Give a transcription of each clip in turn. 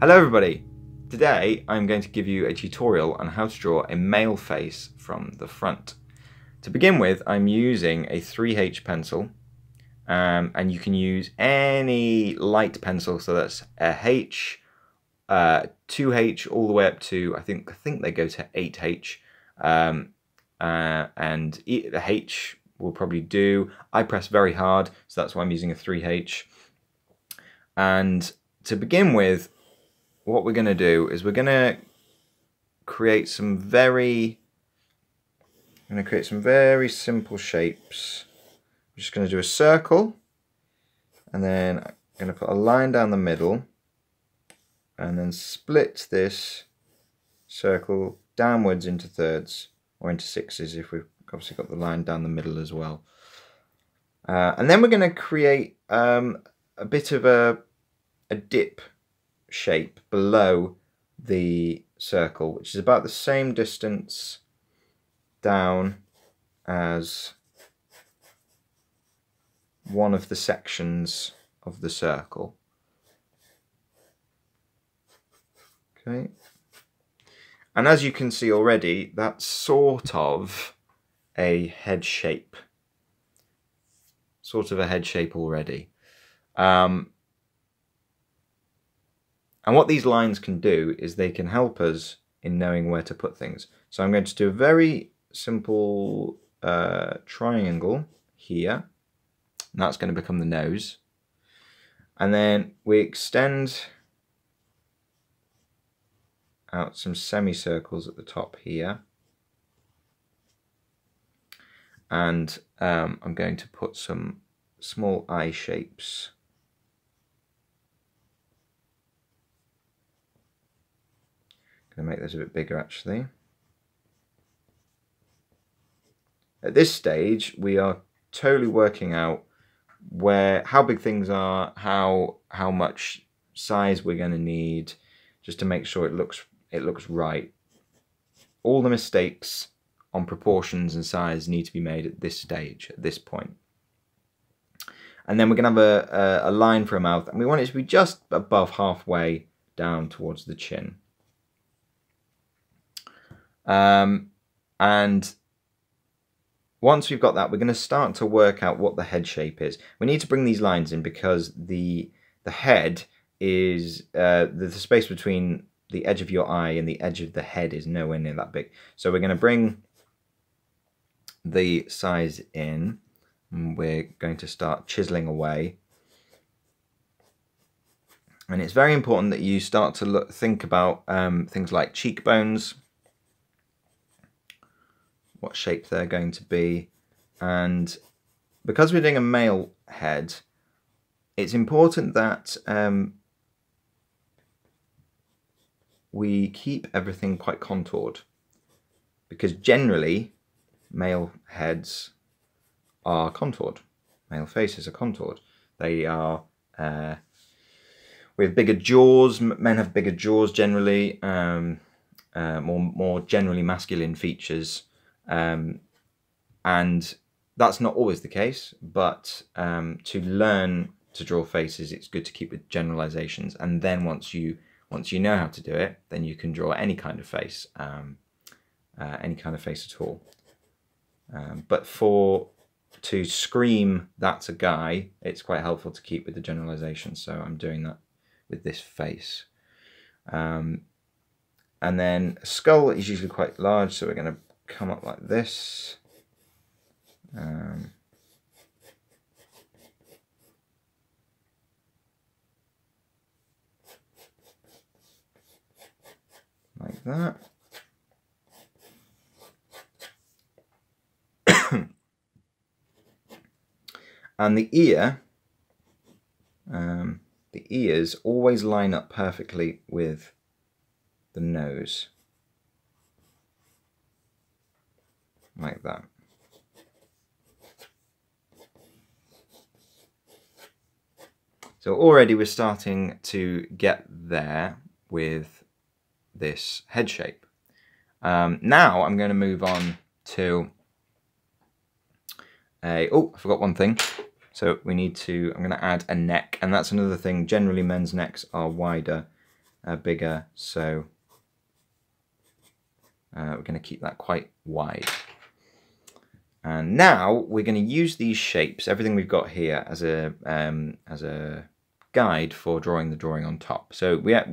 Hello everybody! Today I'm going to give you a tutorial on how to draw a male face from the front. To begin with, I'm using a 3H pencil, and you can use any light pencil, so that's a H, 2H all the way up to I think they go to 8H, and the H will probably do. I press very hard, so that's why I'm using a 3H. And to begin with, what we're going to do is we're going to create some very simple shapes. I'm just going to do a circle, and then I'm going to put a line down the middle, and then split this circle downwards into thirds, or into sixes if we've obviously got the line down the middle as well. And then we're going to create a bit of a dip shape below the circle, which is about the same distance down as one of the sections of the circle. Okay, and as you can see already, that's sort of a head shape. Already. And what these lines can do is they can help us in knowing where to put things. So I'm going to do a very simple triangle here, and that's going to become the nose. And then we extend out some semicircles at the top here. And I'm going to put some small eye shapes. Going to make this a bit bigger actually. At this stage we are totally working out how big things are, how much size we're going to need, just to make sure it looks right. All the mistakes on proportions and size need to be made at this stage, at this point. And then we're going to have a line for a mouth, and we want it to be just above halfway down towards the chin. And once we've got that, we're going to start to work out what the head shape is. We need to bring these lines in because the head is the space between the edge of your eye and the edge of the head is nowhere near that big. So we're going to bring the size in, and we're going to start chiseling away. And it's very important that you start to think about things like cheekbones, what shape they're going to be. And because we're doing a male head, it's important that we keep everything quite contoured, because generally male heads are contoured, male faces are contoured. They are with bigger jaws. Men have bigger jaws generally, more generally masculine features. And that's not always the case, but to learn to draw faces, it's good to keep with generalizations, and then once you know how to do it, then you can draw any kind of face, at all. But to scream that's a guy, it's quite helpful to keep with the generalization, so I'm doing that with this face. And then a skull is usually quite large, so we're going to come up like this. Like that. And the ears always line up perfectly with the nose. Like that. So already we're starting to get there with this head shape. Now I'm going to move on to oh, I forgot one thing. So I'm going to add a neck, and that's another thing. Generally men's necks are wider bigger, so we're going to keep that quite wide. And now we're going to use these shapes, everything we've got here, as a guide for drawing the drawing on top. So we're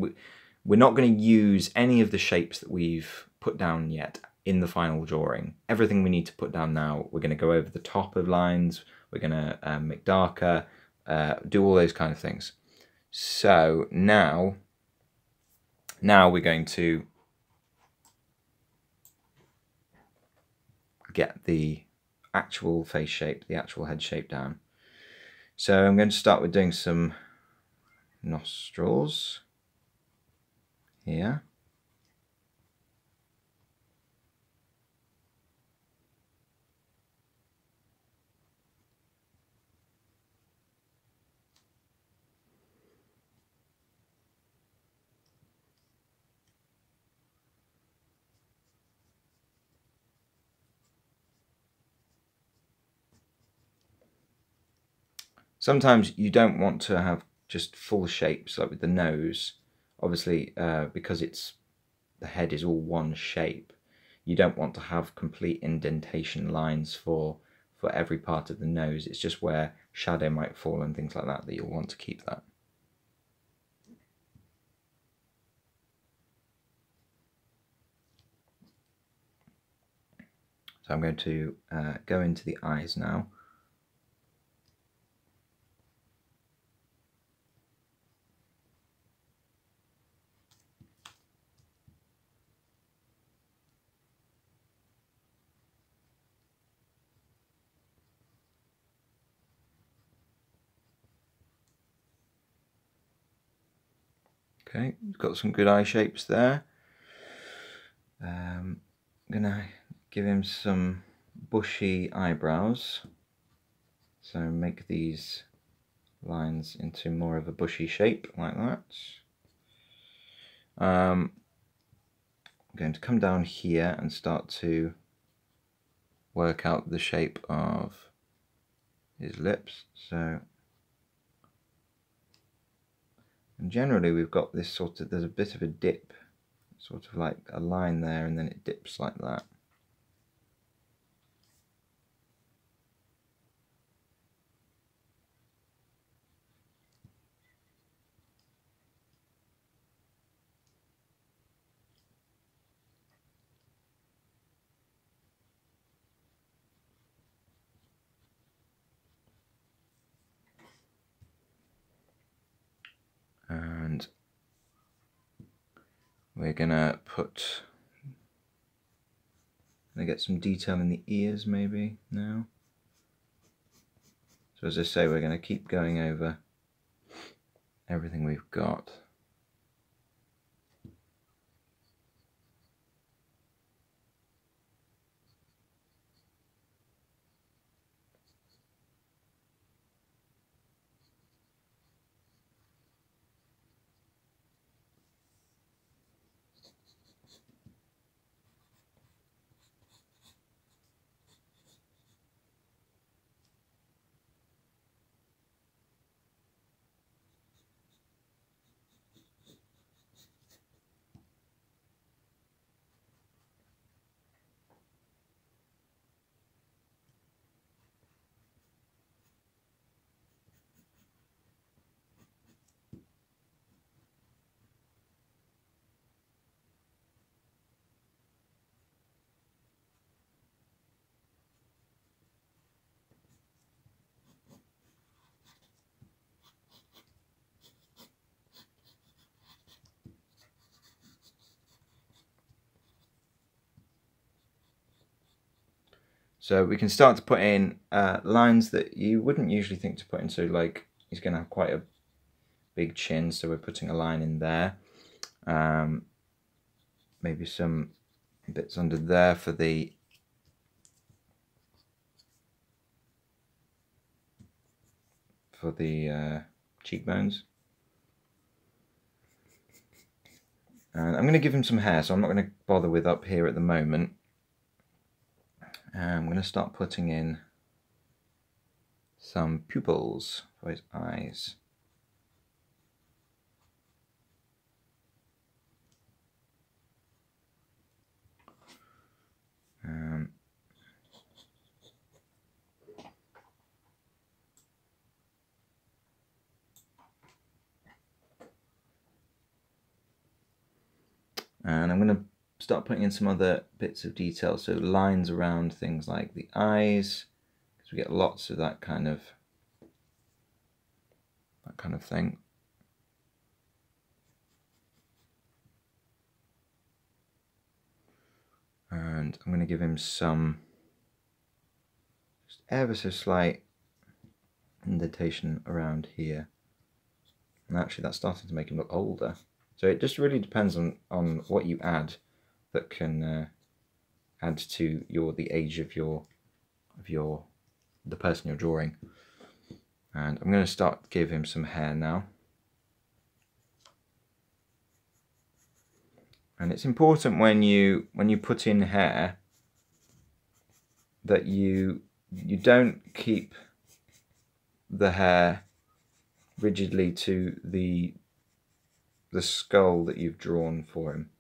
not going to use any of the shapes that we've put down yet in the final drawing. Everything we need to put down now, we're going to go over the top of lines, we're going to make darker, do all those kind of things. So now we're going to get the actual face shape, the actual head shape down. So I'm going to start with doing some nostrils here. Sometimes you don't want to have just full shapes, like with the nose. Obviously, because the head is all one shape, you don't want to have complete indentation lines for every part of the nose. It's just where shadow might fall and things like that you'll want to keep that. So I'm going to go into the eyes now. Okay, got some good eye shapes there. I'm gonna give him some bushy eyebrows. So make these lines into more of a bushy shape like that. I'm going to come down here and start to work out the shape of his lips. So, and generally we've got this sort of, there's a bit of a dip, sort of like a line there, and then it dips like that. And we're gonna get some detail in the ears maybe now. So as I say, we're going to keep going over everything we've got. So we can start to put in lines that you wouldn't usually think to put in. So like he's going to have quite a big chin, so we're putting a line in there. Maybe some bits under there for the cheekbones. And I'm going to give him some hair, so I'm not going to bother with up here at the moment. I'm going to start putting in some pupils for his eyes. And I'm going to start putting in some other bits of detail, so lines around things like the eyes, because we get lots of that kind of thing. And I'm going to give him some just ever so slight indentation around here. And actually that's starting to make him look older. So it just really depends on what you add that can add to the age of the person you're drawing. And I'm going to start to give him some hair now. And it's important when you put in hair that you don't keep the hair rigidly to the skull that you've drawn for him.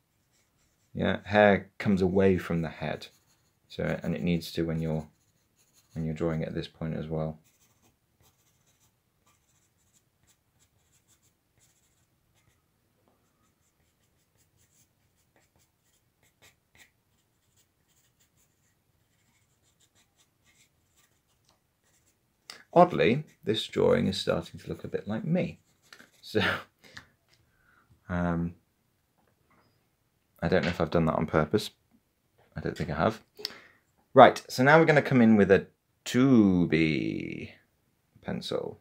Yeah, hair comes away from the head, so, and it needs to when you're drawing it at this point as well. Oddly, this drawing is starting to look a bit like me. So, I don't know if I've done that on purpose. I don't think I have. Right, so now we're going to come in with a 2B pencil.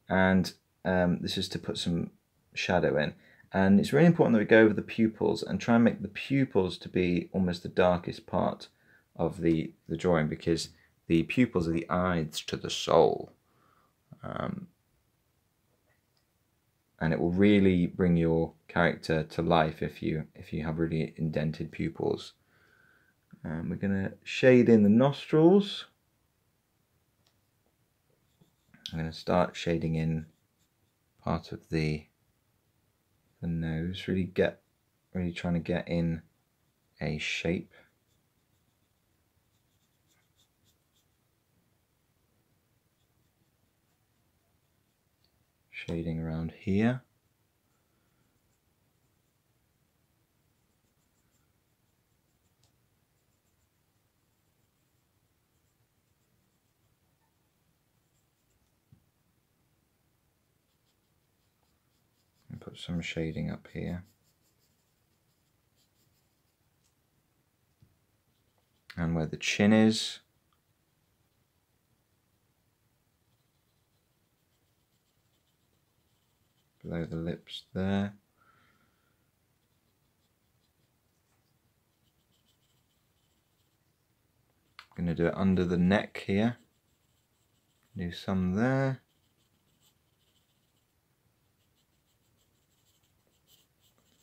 And this is to put some shadow in. And it's really important that we go over the pupils and try and make the pupils to be almost the darkest part of the drawing, because the pupils are the eyes to the soul. And it will really bring your character to life if you have really indented pupils. We're going to shade in the nostrils. I'm going to start shading in part of the nose, really trying to get in a shape. Shading around here. And put some shading up here. And where the chin is. Below the lips there. I'm going to do it under the neck here. Do some there.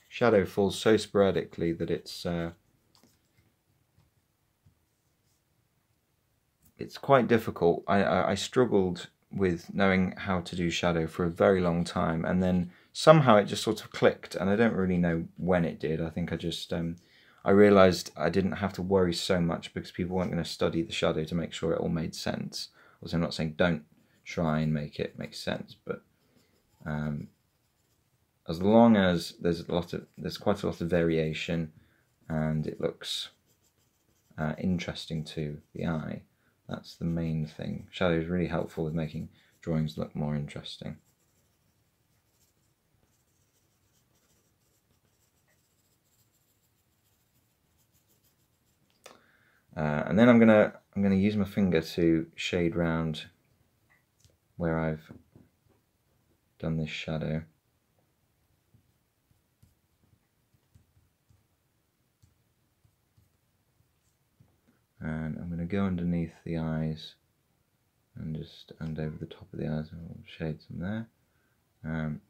Shadow falls so sporadically that it's quite difficult. I struggled with knowing how to do shadow for a very long time, and then somehow it just sort of clicked, and I don't really know when it did. I think I just I realized I didn't have to worry so much because people weren't going to study the shadow to make sure it all made sense. Also, I'm not saying don't try and make it make sense, but as long as there's quite a lot of variation and it looks interesting to the eye, that's the main thing. Shadow is really helpful with making drawings look more interesting. And then I'm gonna use my finger to shade round where I've done this shadow. And I'm going to go underneath the eyes and over the top of the eyes, and we'll shade some there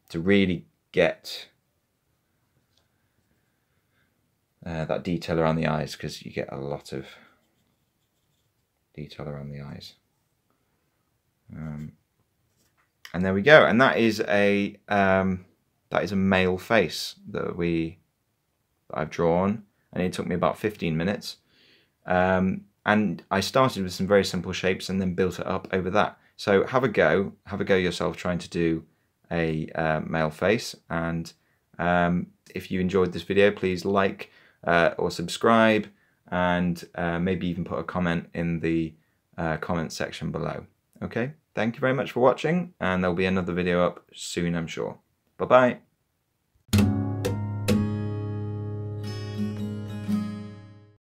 to really get that detail around the eyes, because you get a lot of detail around the eyes. And there we go. And that is a male face that I've drawn, and it took me about 15 minutes. And I started with some very simple shapes and then built it up over that. So have a go yourself trying to do a male face, and If you enjoyed this video, please like or subscribe, and maybe even put a comment in the comment section below. Okay, thank you very much for watching, and there'll be another video up soon, I'm sure. Bye bye.